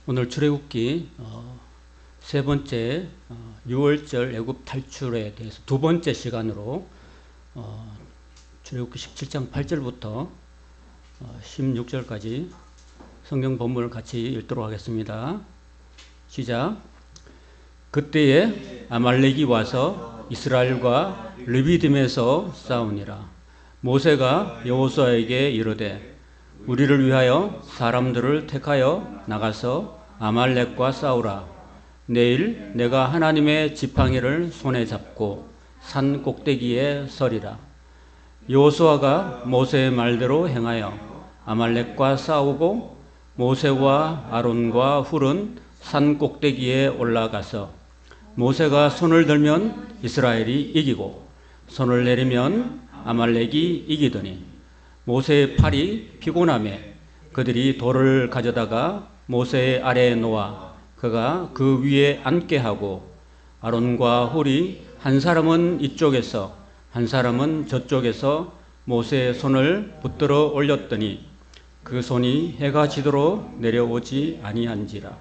오늘 출애굽기 세 번째 6월절 애굽 탈출에 대해서 두 번째 시간으로 출애굽기 17장 8절부터 16절까지 성경 본문을 같이 읽도록 하겠습니다. 시작. 그때에 아말렉이 와서 이스라엘과 르비딤에서 싸우니라. 모세가 여호수아에게 이르되 우리를 위하여 사람들을 택하여 나가서 아말렉과 싸우라. 내일 내가 하나님의 지팡이를 손에 잡고 산 꼭대기에 서리라. 여호수아가 모세의 말대로 행하여 아말렉과 싸우고 모세와 아론과 훌은 산 꼭대기에 올라가서 모세가 손을 들면 이스라엘이 이기고 손을 내리면 아말렉이 이기더니 모세의 팔이 피곤하매 그들이 돌을 가져다가 모세의 아래에 놓아 그가 그 위에 앉게 하고 아론과 훌이 한 사람은 이쪽에서 한 사람은 저쪽에서 모세의 손을 붙들어 올렸더니 그 손이 해가 지도록 내려오지 아니한지라.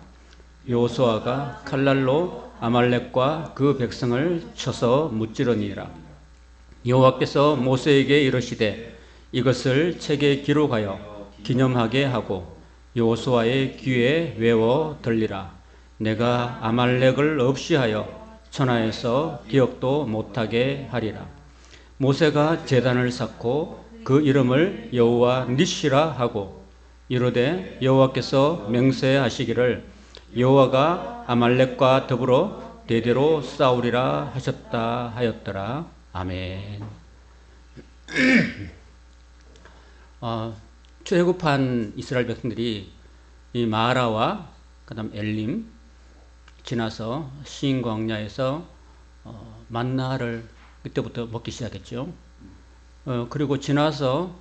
여호수아가 칼날로 아말렉과 그 백성을 쳐서 무찌르니라. 여호와께서 모세에게 이르시되 이것을 책에 기록하여 기념하게 하고 여호수아의 귀에 외워 들리라. 내가 아말렉을 없이하여 천하에서 기억도 못하게 하리라. 모세가 제단을 쌓고 그 이름을 여호와 니시라 하고 이르되 여호와께서 맹세하시기를 여호와가 아말렉과 더불어 대대로 싸우리라 하셨다 하였더라. 아멘. 출애굽한 이스라엘 백성들이 이 마라와 그다음 엘림 지나서 시인 광야에서 만나를 그때부터 먹기 시작했죠. 그리고 지나서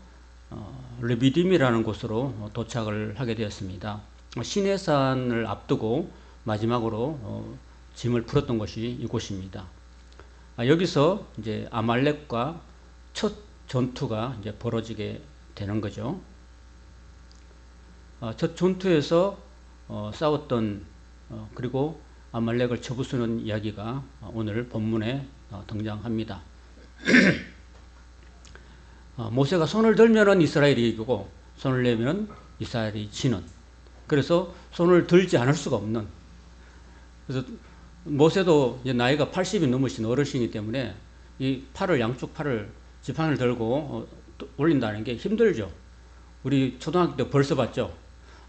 르비딤이라는 곳으로 도착을 하게 되었습니다. 시내산을 앞두고 마지막으로 짐을 풀었던 곳이 이곳입니다. 여기서 이제 아말렉과 첫 전투가 이제 벌어지게 되는 거죠. 첫 전투에서 싸웠던 그리고 아말렉을 쳐부수는 이야기가 오늘 본문에 등장합니다. 모세가 손을 들면은 이스라엘이 이기고 손을 내면 이스라엘이 지는. 그래서 손을 들지 않을 수가 없는. 그래서 모세도 이제 나이가 80이 넘으신 어르신이기 때문에 이 팔을 양쪽 팔을 지팡이를 들고 올린다는 게 힘들죠. 우리 초등학교 때 벌써 봤죠.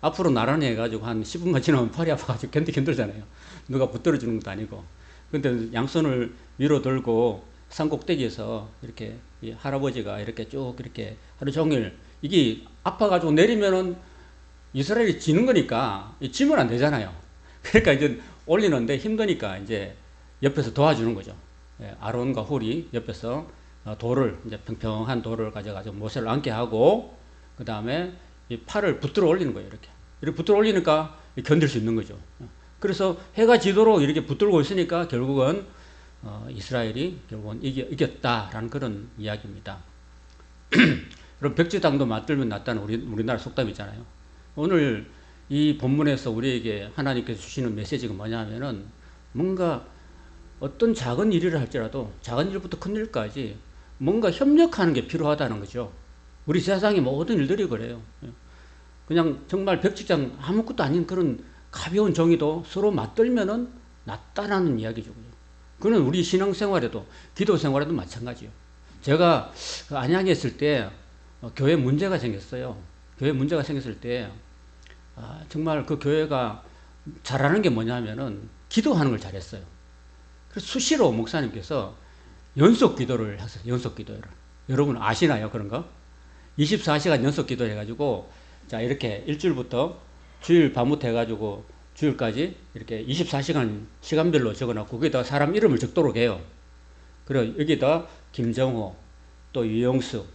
앞으로 나란히 해가지고 한 10분만 지나면 팔이 아파가지고 견디기 힘들잖아요. 누가 붙들어 주는 것도 아니고. 근데 양손을 위로 들고 산 꼭대기에서 이렇게 이 할아버지가 이렇게 쭉 이렇게 하루 종일 이게 아파가지고 내리면은 이스라엘이 지는 거니까 지면 안 되잖아요. 그러니까 이제 올리는데 힘드니까 이제 옆에서 도와주는 거죠. 아론과 훌이 옆에서 돌을 이제 평평한 돌을 가져가지고 모세를 앉게 하고 그 다음에 이 팔을 붙들어 올리는 거예요. 이렇게 붙들어 올리니까 견딜 수 있는 거죠. 그래서 해가 지도록 이렇게 붙들고 있으니까 결국은 이스라엘이 결국은 이겼다라는 그런 이야기입니다. 그럼 백지당도 맞들면 낫다는 우리나라 속담이잖아요. 오늘 이 본문에서 우리에게 하나님께서 주시는 메시지가 뭐냐면은 뭔가 어떤 작은 일을 할지라도 작은 일부터 큰 일까지 뭔가 협력하는 게 필요하다는 거죠. 우리 세상의 모든 일들이 그래요. 그냥 정말 백지장 아무것도 아닌 그런 가벼운 정의도 서로 맞들면은 낫다라는 이야기죠. 그는 우리 신앙생활에도 기도 생활에도 마찬가지요. 제가 안양에 있을 때 교회 문제가 생겼어요. 교회 문제가 생겼을 때 정말 그 교회가 잘하는 게 뭐냐면은 기도하는 걸 잘했어요. 그래서 수시로 목사님께서 연속 기도를 했어요. 연속 기도를. 여러분 아시나요? 그런 거? 24시간 연속 기도 해가지고 자 이렇게 일주일부터 주일 밤부터 해가지고 주일까지 이렇게 24시간 시간별로 적어놨고 거기다 사람 이름을 적도록 해요. 그리고 여기다 김정호 또 유영수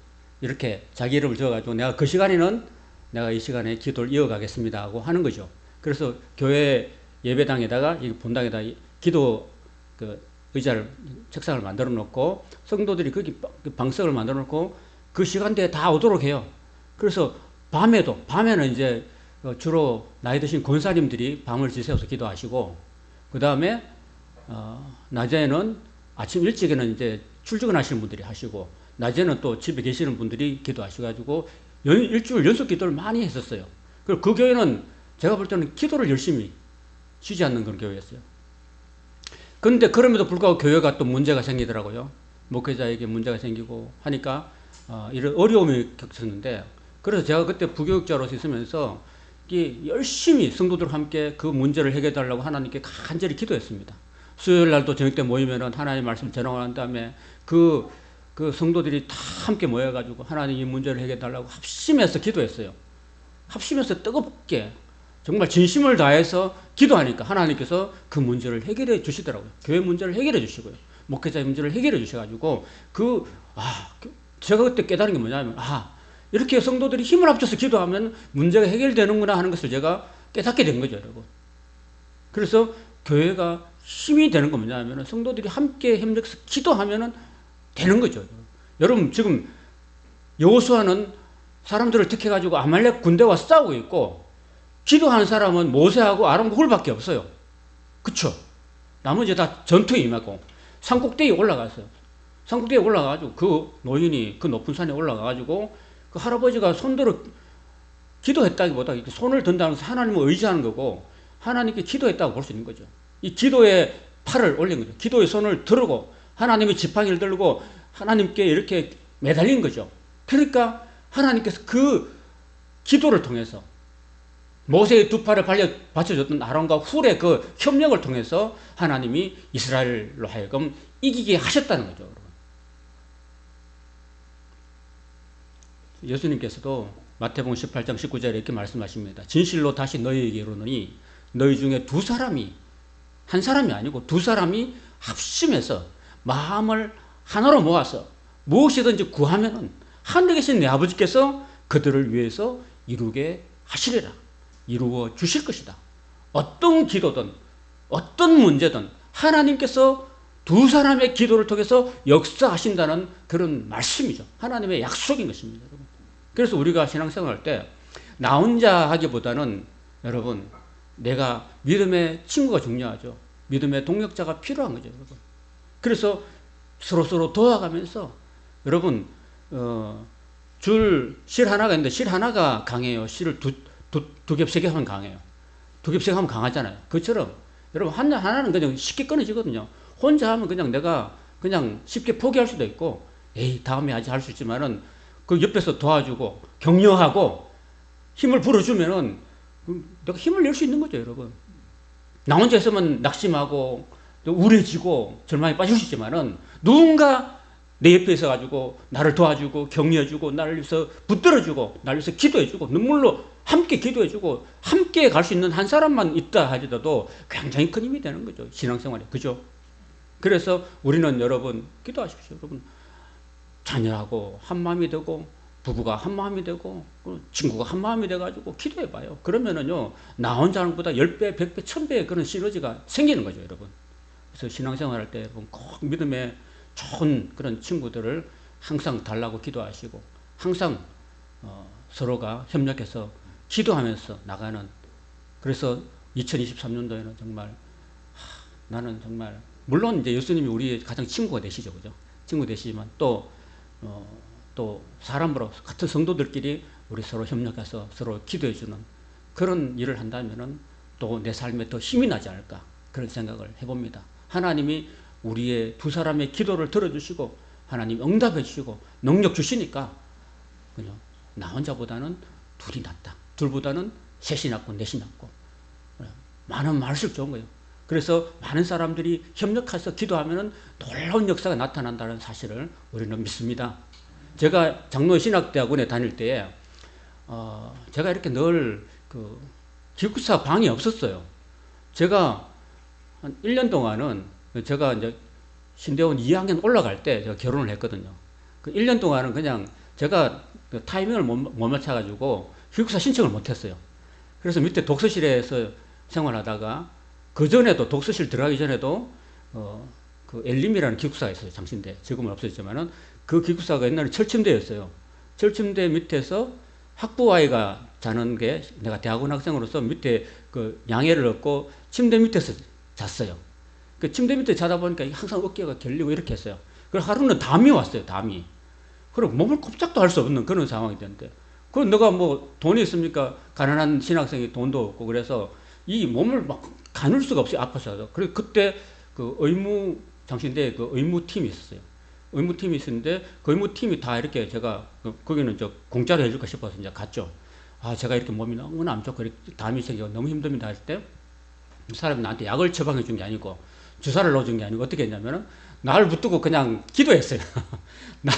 이렇게 자기 이름을 적어가지고 내가 그 시간에는 내가 이 시간에 기도를 이어가겠습니다 하고 하는 거죠. 그래서 교회 예배당에다가 이 본당에다 기도 그 의자를 책상을 만들어 놓고 성도들이 거기 방석을 만들어 놓고 그 시간대에 다 오도록 해요. 그래서 밤에는 이제 주로 나이 드신 권사님들이 밤을 지새워서 기도하시고, 그 다음에 낮에는 아침 일찍에는 이제 출근하시는 분들이 하시고, 낮에는 또 집에 계시는 분들이 기도하셔가지고 일주일 연속 기도를 많이 했었어요. 그리고 그 교회는 제가 볼 때는 기도를 열심히 쉬지 않는 그런 교회였어요. 그런데 그럼에도 불구하고 교회가 또 문제가 생기더라고요. 목회자에게 문제가 생기고 하니까 이런 어려움이 겹쳤는데, 그래서 제가 그때 부교육자로서 있으면서 열심히 성도들과 함께 그 문제를 해결해달라고 하나님께 간절히 기도했습니다. 수요일 날도 저녁 때 모이면은 하나님 말씀 전하고 다음에 그 성도들이 다 함께 모여가지고 하나님 이 문제를 해결해달라고 합심해서 기도했어요. 합심해서 뜨겁게 정말 진심을 다해서 기도하니까 하나님께서 그 문제를 해결해 주시더라고요. 교회 문제를 해결해 주시고요. 목회자의 문제를 해결해 주셔가지고 제가 그때 깨달은 게 뭐냐면 이렇게 성도들이 힘을 합쳐서 기도하면 문제가 해결되는구나 하는 것을 제가 깨닫게 된 거죠, 여러분. 그래서 교회가 힘이 되는 건 뭐냐면 성도들이 함께 협력해서 기도하면 되는 거죠. 여러분 지금 여호수아는 사람들을 택해가지고 아말렉 군대와 싸우고 있고, 기도하는 사람은 모세하고 아론과 훌밖에 없어요. 그쵸? 나머지 다 전투에 임하고 산꼭대기에 올라갔어요. 산꼭대기에 올라가가지고 그 노인이 그 높은 산에 올라가가지고 그 할아버지가 손들어 기도했다기보다 손을 든다는 것은 하나님을 의지하는 거고 하나님께 기도했다고 볼 수 있는 거죠. 이 기도의 팔을 올린 거죠. 기도의 손을 들고 하나님의 지팡이를 들고 하나님께 이렇게 매달린 거죠. 그러니까 하나님께서 그 기도를 통해서 모세의 두 팔을 받쳐줬던 아론과 훌의 그 협력을 통해서 하나님이 이스라엘로 하여금 이기게 하셨다는 거죠. 예수님께서도 마태복음 18장 19절에 이렇게 말씀하십니다. 진실로 다시 너희에게 이르노니 너희 중에 두 사람이, 한 사람이 아니고 두 사람이 합심해서 마음을 하나로 모아서 무엇이든지 구하면은 하늘에 계신 내 아버지께서 그들을 위해서 이루게 하시리라. 이루어 주실 것이다. 어떤 기도든 어떤 문제든 하나님께서 두 사람의 기도를 통해서 역사하신다는 그런 말씀이죠. 하나님의 약속인 것입니다, 여러분. 그래서 우리가 신앙생활 할 때 나 혼자 하기보다는 여러분, 내가 믿음의 친구가 중요하죠. 믿음의 동력자가 필요한 거죠, 여러분. 그래서 서로 도와가면서 여러분 실 하나가 있는데 실 하나가 강해요. 실을 두 겹, 세 겹 하면 강해요. 두 겹, 세 겹 하면 강하잖아요. 그처럼 여러분 하나는 그냥 쉽게 끊어지거든요. 혼자 하면 그냥 내가 그냥 쉽게 포기할 수도 있고 다음에 하지 할 수 있지만은 그 옆에서 도와주고 격려하고 힘을 불어주면은 내가 힘을 낼 수 있는 거죠, 여러분. 나 혼자 있으면 낙심하고 또 우울해지고 절망에 빠질 수 있지만은 누군가 내 옆에 있어가지고 나를 도와주고 격려해주고 나를 위해서 붙들어주고 나를 위해서 기도해주고 눈물로 함께 기도해주고 함께 갈 수 있는 한 사람만 있다 하더라도 굉장히 큰 힘이 되는 거죠, 신앙생활에. 그죠? 그래서 우리는 여러분 기도하십시오. 여러분 자녀하고 한 마음이 되고 부부가 한 마음이 되고 친구가 한 마음이 돼가지고 기도해봐요. 그러면은요 나 혼자 하는 것보다 10배, 100배, 1000배의 그런 시너지가 생기는 거죠, 여러분. 그래서 신앙생활 할 때 여러분 꼭 믿음의 좋은 그런 친구들을 항상 달라고 기도하시고 항상 서로가 협력해서 기도하면서 나가는, 그래서 2023년도에는 정말 나는 정말 물론 이제 예수님이 우리의 가장 친구가 되시죠, 그죠? 친구 되시지만 또 사람으로 같은 성도들끼리 우리 서로 협력해서 서로 기도해주는 그런 일을 한다면은 또 내 삶에 더 힘이 나지 않을까 그런 생각을 해봅니다. 하나님이 우리의 두 사람의 기도를 들어주시고 하나님 응답해 주시고 능력 주시니까 그냥 나 혼자보다는 둘이 낫다. 둘보다는 셋이 낫고 넷이 낫고 많은 말수록 좋은 거예요. 그래서 많은 사람들이 협력해서 기도하면 놀라운 역사가 나타난다는 사실을 우리는 믿습니다. 제가 장로의 신학대학원에 다닐 때에 제가 이렇게 늘 기숙사 방이 없었어요. 제가 한 1년 동안은 제가 이제 신대원 2학년 올라갈 때 제가 결혼을 했거든요. 그 1년 동안은 그냥 제가 타이밍을 못 맞춰가지고 기숙사 신청을 못했어요. 그래서 밑에 독서실에서 생활하다가 그 전에도 독서실 들어가기 전에도 그 엘림이라는 기숙사가 있어요. 장신대. 지금은 없어졌지만은 그 기숙사가 옛날에 철침대였어요. 철침대 밑에서 학부아이가 자는 게 내가 대학원 학생으로서 밑에 그 양해를 얻고 침대 밑에서 잤어요. 그 침대 밑에 자다 보니까 항상 어깨가 결리고 이렇게 했어요. 그래서 하루는 담이 왔어요. 담이. 그리고 몸을 꼼짝도 할 수 없는 그런 상황이 됐는데, 그럼 너가 뭐 돈이 있습니까? 가난한 신학생이 돈도 없고 그래서 이 몸을 막 가눌 수가 없어요. 아파서. 그래서 그때 그 의무 장신대 그 의무팀이 있었어요. 의무팀이 있었는데 그 의무팀이 다 이렇게 제가 거기는 저 공짜로 해줄까 싶어서 이제 갔죠. 아, 제가 이렇게 몸이 너무나 안 좋고 담이 생기고 너무 힘듭니다 할 때 사람이 나한테 약을 처방해 준 게 아니고 주사를 넣어준 게 아니고 어떻게 했냐면은 날 붙들고 그냥 기도했어요. 날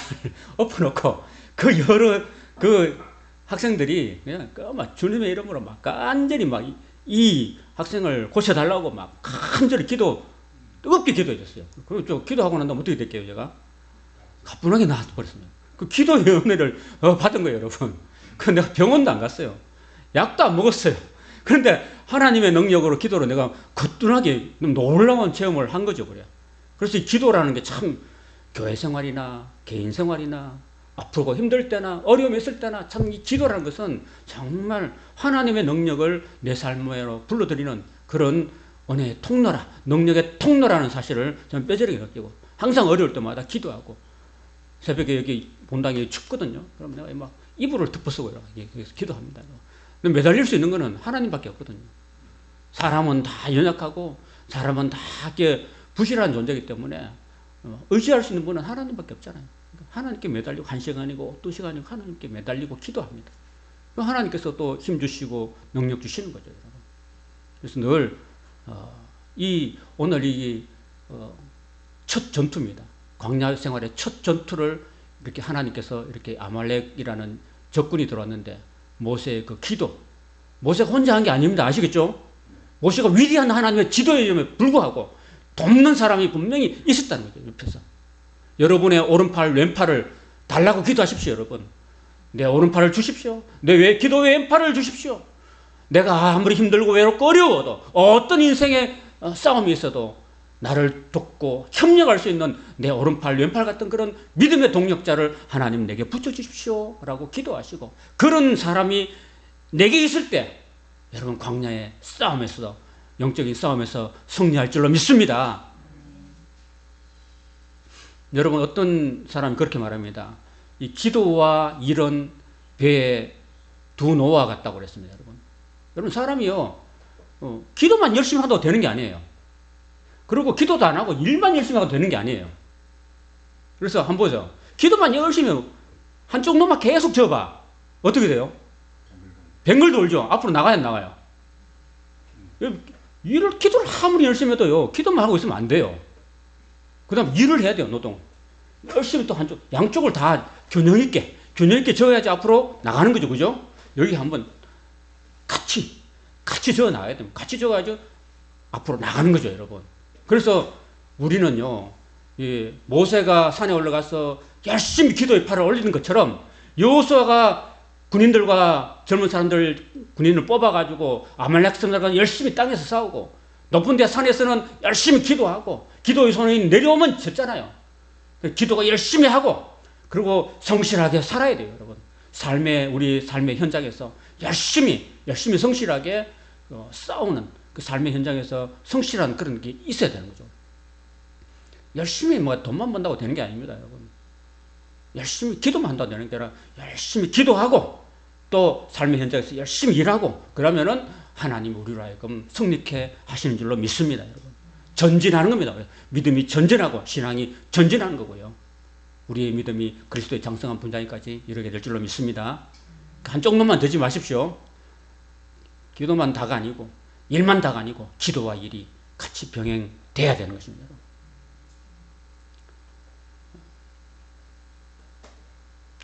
엎어놓고 그 여러 그 학생들이 그냥 막 주님의 이름으로 막 간절히 막 이 학생을 고쳐달라고 막 간절히 뜨겁게 기도해 줬어요. 그리고 저 기도하고 난 다음에 어떻게 됐게요, 제가? 가뿐하게 나와버렸습니다. 그 기도의 은혜를 받은 거예요, 여러분. 그 내가 병원도 안 갔어요. 약도 안 먹었어요. 그런데 하나님의 능력으로 기도로 내가 거뜬하게 놀라운 체험을 한 거죠, 그래. 그래서 이 기도라는 게 참 교회 생활이나 개인 생활이나 아프고 힘들 때나 어려움이 있을 때나 참 이 기도라는 것은 정말 하나님의 능력을 내 삶으로 불러들이는 그런 은혜의 통로라, 능력의 통로라는 사실을 저는 뼈저리게 느끼고 항상 어려울 때마다 기도하고 새벽에 여기 본당이 춥거든요. 그럼 내가 막 이불을 덮어쓰고 이렇게 기도합니다. 근데 매달릴 수 있는 것은 하나님밖에 없거든요. 사람은 다 연약하고 사람은 다 이렇게 부실한 존재이기 때문에 의지할 수 있는 분은 하나님밖에 없잖아요. 하나님께 매달리고 1시간이고 2시간이고 하나님께 매달리고 기도합니다. 하나님께서 또 힘 주시고 능력 주시는 거죠, 여러분. 그래서 늘 오늘 첫 전투입니다. 광야 생활의 첫 전투를 이렇게 하나님께서 이렇게 아말렉이라는 적군이 들어왔는데 모세의 그 기도, 모세가 혼자 한 게 아닙니다. 아시겠죠? 모세가 위대한 하나님의 지도에 불구하고 돕는 사람이 분명히 있었다는 거죠, 옆에서. 여러분의 오른팔, 왼팔을 달라고 기도하십시오, 여러분. 내 오른팔을 주십시오. 내 기도 왼팔을 주십시오. 내가 아무리 힘들고 외롭고 어려워도 어떤 인생의 싸움이 있어도 나를 돕고 협력할 수 있는 내 오른팔, 왼팔 같은 그런 믿음의 동력자를 하나님 내게 붙여주십시오 라고 기도하시고, 그런 사람이 내게 있을 때 여러분 광야의 싸움에서, 영적인 싸움에서 승리할 줄로 믿습니다. 여러분 어떤 사람이 그렇게 말합니다. 이 기도와 일은 배의 두 노와 같다고 그랬습니다. 여러분 사람이요 기도만 열심히 하도 되는 게 아니에요. 그리고 기도도 안 하고 일만 열심히 하도 되는 게 아니에요. 그래서 한번 보죠. 기도만 열심히 한쪽 놈만 계속 져봐. 어떻게 돼요? 뱅글 돌죠. 앞으로 나가야 나가요. 기도를 아무리 열심히 해도요 기도만 하고 있으면 안 돼요. 그 다음 일을 해야 돼요. 노동 열심히 또 양쪽을 다 균형 있게 져야지 앞으로 나가는 거죠. 그죠? 여기 한번 같이 져 나가야 됩니다. 같이 져가지고 앞으로 나가는 거죠, 여러분. 그래서 우리는요, 모세가 산에 올라가서 열심히 기도의 팔을 올리는 것처럼 여호수아가 군인들과 젊은 사람들 군인을 뽑아가지고 아말렉 사람들과 열심히 땅에서 싸우고 높은 데 산에서는 열심히 기도하고 기도의 손이 내려오면 졌잖아요. 기도가 열심히 하고 그리고 성실하게 살아야 돼요, 여러분. 우리 삶의 현장에서 열심히 성실하게 싸우는 그 삶의 현장에서 성실한 그런 게 있어야 되는 거죠. 열심히 돈만 번다고 되는 게 아닙니다, 여러분. 열심히 기도만 한다고 되는 게 아니라 열심히 기도하고 또 삶의 현장에서 열심히 일하고 그러면은 하나님 우리로 하여금 승리케 하시는 줄로 믿습니다, 여러분. 전진하는 겁니다. 믿음이 전진하고 신앙이 전진하는 거고요. 우리의 믿음이 그리스도의 장성한 분장까지 이르게 될 줄로 믿습니다. 한쪽 놈만 되지 마십시오. 기도만 다가 아니고 일만 다가 아니고 기도와 일이 같이 병행돼야 되는 것입니다.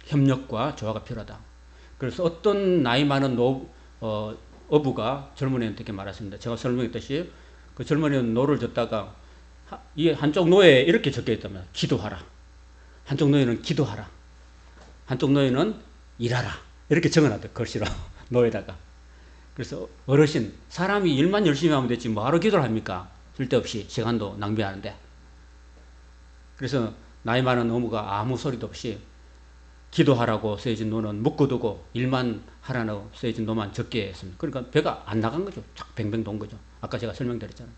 협력과 조화가 필요하다. 그래서 어떤 나이 많은 어부가 젊은이한테 이렇게 말했습니다. 제가 설명했듯이 그 젊은이는 노를 젓다가 이 한쪽 노에 이렇게 적혀 있다면 기도하라. 한쪽 노에는 기도하라. 한쪽 노에는 일하라. 이렇게 적어놨대, 글씨로 노에다가. 그래서 어르신, 사람이 일만 열심히 하면 되지 뭐하러 기도를 합니까? 쓸데없이 시간도 낭비하는데. 그래서 나이 많은 어부가 아무 소리도 없이 기도하라고 쓰여진 노는 묶어두고 일만 하라고 쓰여진 노만 적게 했습니다. 그러니까 배가 안 나간 거죠. 착 뱅뱅 돈 거죠. 아까 제가 설명드렸잖아요.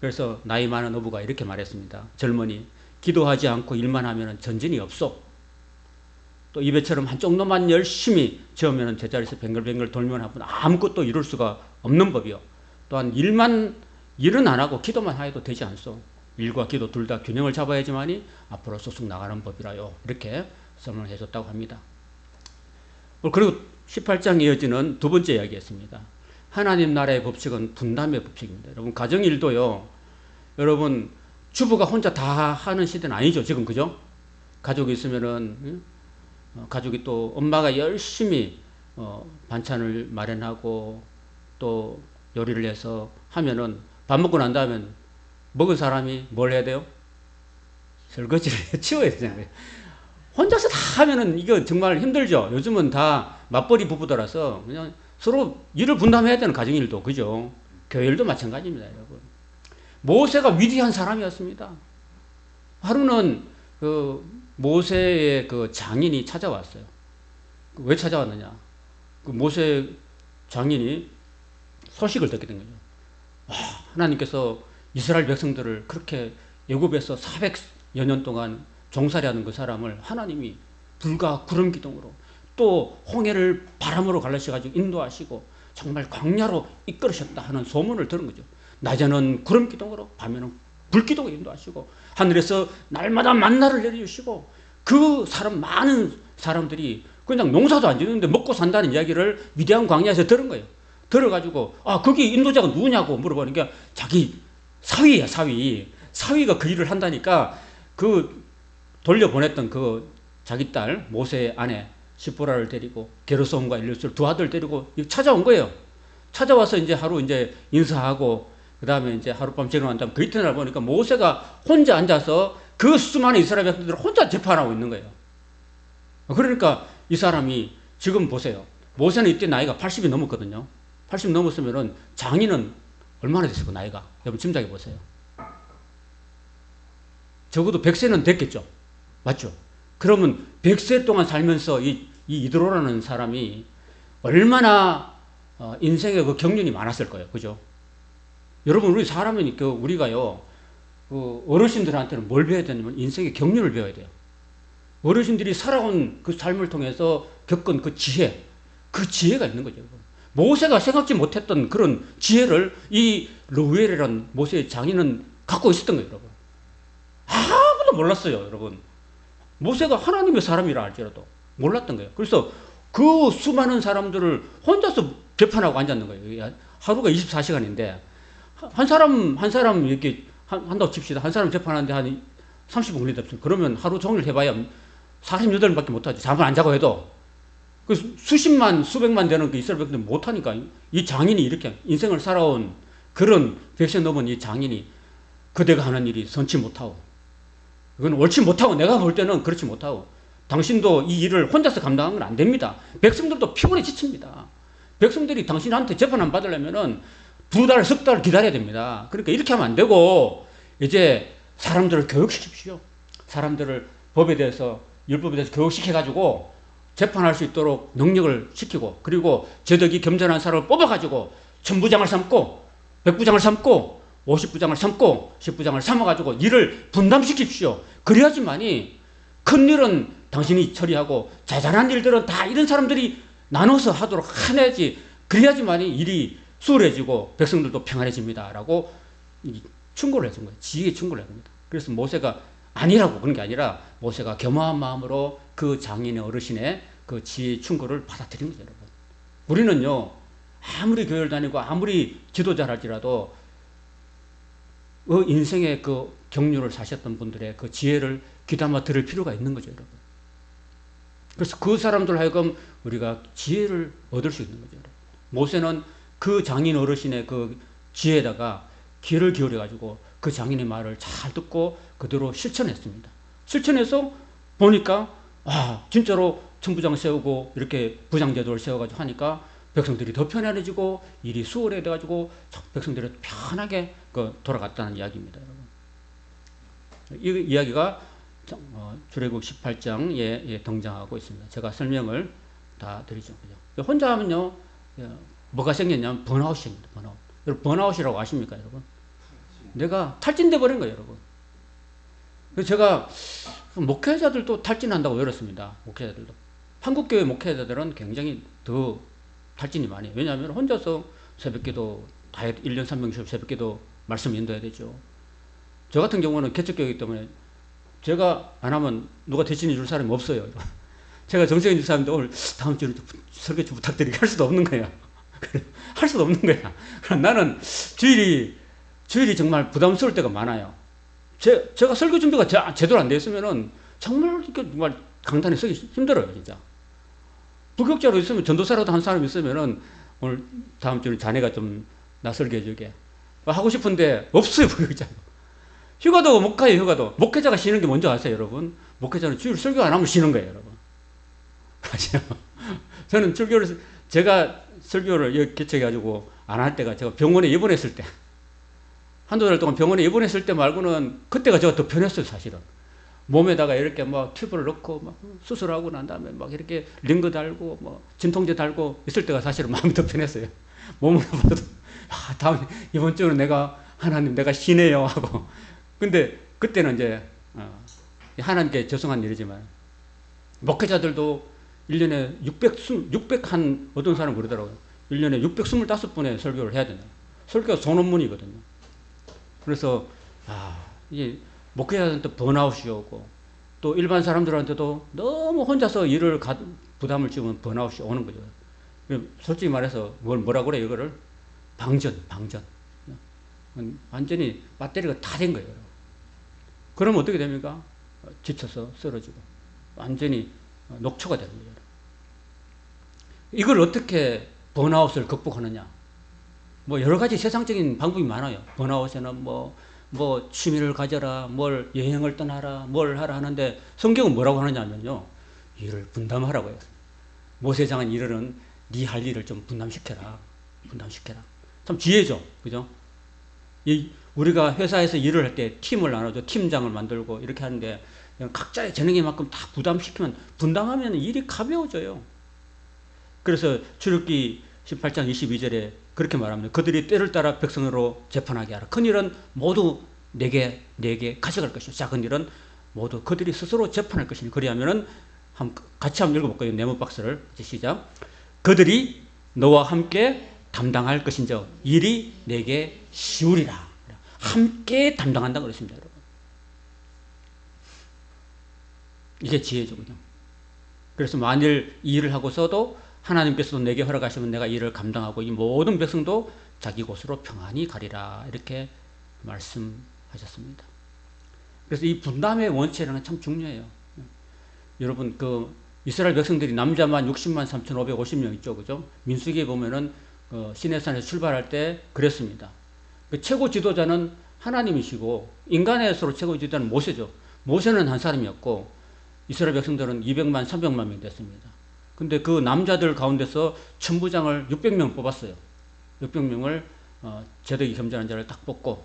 그래서 나이 많은 어부가 이렇게 말했습니다. 젊은이, 기도하지 않고 일만 하면 전진이 없어. 또 이 배처럼 한쪽 놈만 열심히 저으면 제자리에서 뱅글뱅글 돌면 아무것도 이룰 수가 없는 법이요. 또한 일은 안 하고 기도만 해도 되지 않소. 일과 기도 둘 다 균형을 잡아야지만이 앞으로 쑥쑥 나가는 법이라요. 이렇게 설명을 해줬다고 합니다. 그리고 18장 이어지는 두 번째 이야기였습니다. 하나님 나라의 법칙은 분담의 법칙입니다. 여러분, 가정일도요. 여러분, 주부가 혼자 다 하는 시대는 아니죠. 지금, 그죠? 가족이 있으면은, 가족이 또 엄마가 열심히 반찬을 마련하고 또 요리를 해서 하면은 밥 먹고 난 다음에 먹은 사람이 뭘 해야 돼요? 설거지를 치워야 되잖아요. 혼자서 다 하면은 이거 정말 힘들죠. 요즘은 다 맞벌이 부부더라서 그냥 서로 일을 분담해야 되는 가정일도, 그죠? 교회일도 마찬가지입니다, 여러분. 모세가 위대한 사람이었습니다. 하루는 그 모세의 그 장인이 찾아왔어요. 왜 찾아왔느냐? 그 모세 장인이 소식을 듣게 된 거죠. 하나님께서 이스라엘 백성들을 그렇게 애굽에서 400여 년 동안 종살이하는 그 사람을 하나님이 불과 구름 기둥으로 또 홍해를 바람으로 갈라셔가지고 인도하시고 정말 광야로 이끌으셨다 하는 소문을 들은 거죠. 낮에는 구름 기둥으로, 밤에는 불 기둥으로 인도하시고 하늘에서 날마다 만나를 내려주시고 그 많은 사람들이 그냥 농사도 안 짓는데 먹고 산다는 이야기를 위대한 광야에서 들은 거예요. 들어가지고 거기 인도자가 누구냐고 물어보니까 자기 사위야, 사위. 사위가 그 일을 한다니까 그 돌려보냈던 그 자기 딸 모세의 아내 시보라를 데리고 게르솜과 엘리야스를 두 아들 데리고 찾아온 거예요. 찾아와서 이제 하루 이제 인사하고 그 다음에 이제 하룻밤 지내고 난 다음 그 이튿날 보니까 모세가 혼자 앉아서 그 수많은 이스라엘 백성들을 혼자 재판하고 있는 거예요. 그러니까 이 사람이 지금 보세요. 모세는 이때 나이가 80이 넘었거든요. 80 넘었으면은 장인은 얼마나 됐을까, 나이가? 여러분 짐작해 보세요. 적어도 100세는 됐겠죠. 맞죠? 그러면 100세 동안 살면서 이 이드로라는 사람이 얼마나 인생의 그 경륜이 많았을 거예요. 그죠? 여러분, 우리 사람은 우리가요, 그 어르신들한테는 뭘 배워야 되냐면 인생의 경륜을 배워야 돼요. 어르신들이 살아온 그 삶을 통해서 겪은 그 지혜가 있는 거죠. 모세가 생각지 못했던 그런 지혜를 이 르우엘이라는 모세의 장인은 갖고 있었던 거예요, 여러분. 아무도 몰랐어요, 여러분. 모세가 하나님의 사람이라 할지라도 몰랐던 거예요. 그래서 그 수많은 사람들을 혼자서 재판하고 앉았는 거예요. 하루가 24시간인데 한 사람 이렇게 한다고 칩시다. 한 사람 재판하는데 한 30분 걸린다. 그러면 하루 종일 해봐야 48밖에 못하지. 잠을 안 자고 해도. 그 수십만, 수백만 되는 그 이스라엘 백성들 못하니까 이 장인이 이렇게 인생을 살아온 그런 100세 넘은 이 장인이 그대가 하는 일이 선치 못하고, 그건 옳지 못하고, 내가 볼 때는 그렇지 못하고, 당신도 이 일을 혼자서 감당하는 건 안 됩니다. 백성들도 피곤해 지칩니다. 백성들이 당신한테 재판 안 받으려면은 2달, 석 달 기다려야 됩니다. 그러니까 이렇게 하면 안 되고, 이제 사람들을 교육시키십시오. 사람들을 법에 대해서, 율법에 대해서 교육시켜가지고 재판할 수 있도록 능력을 시키고, 그리고 제덕이 겸손한 사람을 뽑아가지고 1000부장을 삼고 100부장을 삼고 50부장을 삼고 10부장을 삼아가지고 일을 분담시킵시오. 그래야지만이 큰 일은 당신이 처리하고 자잘한 일들은 다 이런 사람들이 나눠서 하도록 해내지. 그래야지만이 일이 수월해지고 백성들도 평안해집니다. 라고 충고를 해준 거예요. 지혜의 충고를 해줍니다. 그래서 모세가 아니라고 그런 게 아니라 모세가 겸허한 마음으로 그 장인의 어르신의 그 지혜의 충고를 받아들인 거죠, 여러분. 우리는요, 아무리 교회를 다니고 아무리 지도자를 할지라도 그 인생의 그 경륜을 사셨던 분들의 그 지혜를 귀담아 들을 필요가 있는 거죠, 여러분. 그래서 그 사람들 하여금 우리가 지혜를 얻을 수 있는 거죠, 여러분. 모세는 그 장인 어르신의 그 지혜에다가 귀를 기울여가지고 그 장인의 말을 잘 듣고 그대로 실천했습니다. 실천해서 보니까 진짜로 천부장 세우고 이렇게 부장제도를 세워가지고 하니까 백성들이 더 편안해지고 일이 수월해져가지고 백성들이 편하게 돌아갔다는 이야기입니다, 여러분. 이 이야기가 출애굽 18장에 등장하고 있습니다. 제가 설명을 다 드리죠. 그죠? 혼자 하면요, 뭐가 생겼냐면 번아웃이 생깁니다. 번아웃. 여러분, 번아웃이라고 아십니까, 여러분? 내가 탈진돼 버린 거예요, 여러분. 그래서 제가 목회자들도 탈진한다고 외웠습니다. 목회자들도. 한국교회 목회자들은 굉장히 더 탈진이 많이 해요. 왜냐하면 혼자서 새벽기도, 다 1년 3명씩 새벽기도 말씀 인도해야 되죠. 저 같은 경우는 개척교회이기 때문에 제가 안 하면 누가 대신해 줄 사람이 없어요. 제가 정세현 집사님한테 오늘 다음 주에 설교 좀 부탁드리게 할 수도 없는 거야. 할 수도 없는 거야. 나는 주일이 정말 부담스러울 때가 많아요. 제가 설교 준비가 제대로 안 되어 있으면은 정말 강단에 서기 힘들어요, 진짜. 부격자로 있으면 전도사라도 한 사람 있으면은 오늘 다음 주에 자네가 좀 나 설교해주게 하고 싶은데 없어요, 부격자. 휴가도 못 가요, 휴가도. 목회자가 쉬는 게 뭔지 아세요, 여러분? 목회자는 주일 설교 안 하면 쉬는 거예요, 여러분. 아시죠? 저는 제가 설교를 개척해가지고 안 할 때가 제가 병원에 입원했을 때, 한두 달 동안 병원에 입원했을 때 말고는 그때가 제가 더 편했어요, 사실은. 몸에다가 이렇게 막 튜브를 넣고 막 수술하고 난 다음에 막 이렇게 링거 달고 뭐 진통제 달고 있을 때가 사실은 마음이 더 편했어요. 몸을 아파도 다음 이번 주는 하나님 내가 쉬네요 하고. 근데 그때는 이제 하나님께 죄송한 일이지만 목회자들도 1년에 600 어떤 사람 그러더라고요. 1년에 625분의 설교를 해야 된다. 설교가 소논문이거든요. 그래서 이게 목회자한테 번아웃이 오고 또 일반 사람들한테도 너무 혼자서 일을 부담을 지으면 번아웃이 오는 거죠. 솔직히 말해서 뭐라 그래 이거를 방전. 완전히 배터리가 다 된 거예요. 그러면 어떻게 됩니까? 지쳐서 쓰러지고 완전히 녹초가 되는 거예요. 이걸 어떻게 번아웃을 극복하느냐? 뭐 여러 가지 세상적인 방법이 많아요. 번아웃에는 뭐 취미를 가져라, 뭘 여행을 떠나라, 뭘 하라 하는데 성경은 뭐라고 하느냐면요, 일을 분담하라고 해요. 모세장은 이르는 네 할 일을 좀 분담시켜라. 참 지혜죠, 그죠? 우리가 회사에서 일을 할 때 팀을 나눠줘, 팀장을 만들고 이렇게 하는데 각자의 재능에만큼 다 분담하면 일이 가벼워져요. 그래서 출애굽기 18장 22절에 그렇게 말합니다. 그들이 때를 따라 백성으로 재판하게 하라. 큰 일은 모두 내게 가져갈 것이요, 작은 일은 모두 그들이 스스로 재판할 것이니. 그리하면은 같이 한번 읽어볼까요? 네모 박스를 시작. 그들이 너와 함께 담당할 것인즉 일이 내게 쉬우리라. 함께 담당한다고 그랬습니다, 여러분. 이게 지혜죠,거든요. 그래서 만일 이 일을 하고서도 하나님께서도 내게 허락하시면 내가 일을 감당하고 이 모든 백성도 자기 곳으로 평안히 가리라, 이렇게 말씀하셨습니다. 그래서 이 분담의 원칙이라는 게 참 중요해요. 여러분, 이스라엘 백성들이 남자만 60만 3,550명 있죠, 그죠? 민수기에 보면은 시내산에서 출발할 때 그랬습니다. 최고 지도자는 하나님이시고 인간의 서로 최고 지도자는 모세죠. 모세는 한 사람이었고 이스라엘 백성들은 200만 300만 명 됐습니다. 근데 그 남자들 가운데서 천부장을 600명 뽑았어요. 600명을 제덕이 겸손한 자를 딱 뽑고,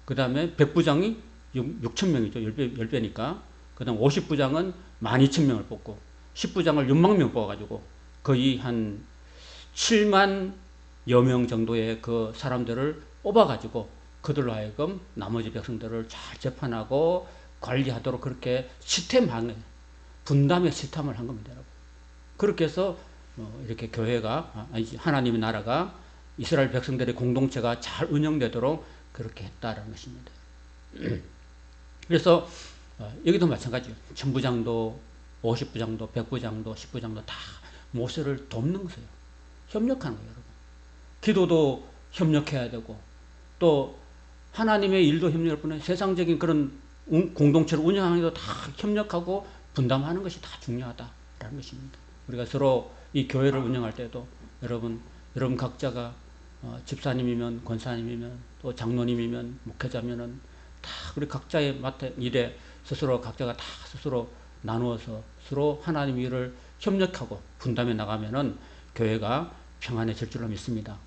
그 다음에 백부장이 6,000명이죠. 10배니까. 그 다음 50부장은 12,000명을 뽑고, 10부장을 6만 명 뽑아가지고 거의 한 7만 여 명 정도의 그 사람들을 뽑아가지고 그들로 하여금 나머지 백성들을 잘 재판하고 관리하도록 그렇게 시스템한 거예요. 분담의 시스템을 한 겁니다, 여러분. 그렇게 해서 이렇게 교회가, 하나님의 나라가, 이스라엘 백성들의 공동체가 잘 운영되도록 그렇게 했다라는 것입니다. 그래서 여기도 마찬가지예요. 천부장도 50부장도 100부장도 10부장도 다 모세를 돕는 거예요. 협력하는 거예요, 여러분. 기도도 협력해야 되고 또 하나님의 일도 협력할 뿐에 세상적인 그런 공동체를 운영하는 것도 다 협력하고 분담하는 것이 다 중요하다라는 것입니다. 우리가 서로 이 교회를 운영할 때도 여러분 각자가 집사님이면 권사님이면 또 장로님이면 목회자면은 다 우리 각자의 맡은 일에 스스로 각자가 다 스스로 나누어서 서로 하나님 일을 협력하고 분담해 나가면은 교회가 평안해질 줄로 믿습니다.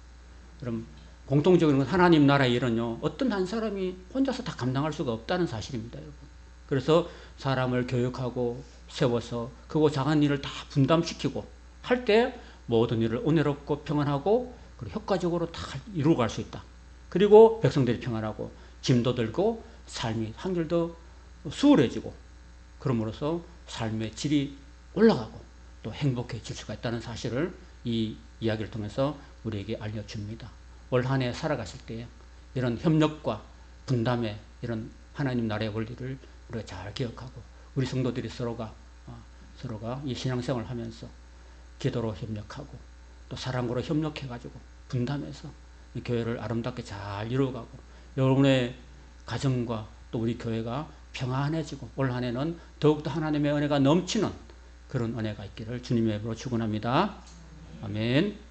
그럼 공통적으로 하나님 나라의 일은요, 어떤 한 사람이 혼자서 다 감당할 수가 없다는 사실입니다, 여러분. 그래서 사람을 교육하고 세워서 크고 작은 일을 다 분담시키고 할 때 모든 일을 은혜롭고 평안하고 그리고 효과적으로 다 이루어갈 수 있다. 그리고 백성들이 평안하고 짐도 들고 삶이 한결 더 수월해지고 그럼으로써 삶의 질이 올라가고 또 행복해질 수가 있다는 사실을 이 이야기를 통해서 우리에게 알려줍니다. 올 한 해 살아가실 때 이런 협력과 분담의 이런 하나님 나라의 원리를 우리가 잘 기억하고 우리 성도들이 서로가 이 신앙생활을 하면서 기도로 협력하고 또 사랑으로 협력해가지고 분담해서 이 교회를 아름답게 잘 이루어가고 여러분의 가정과 또 우리 교회가 평안해지고 올 한 해는 더욱더 하나님의 은혜가 넘치는 그런 은혜가 있기를 주님의 이름으로 축원합니다. 아멘.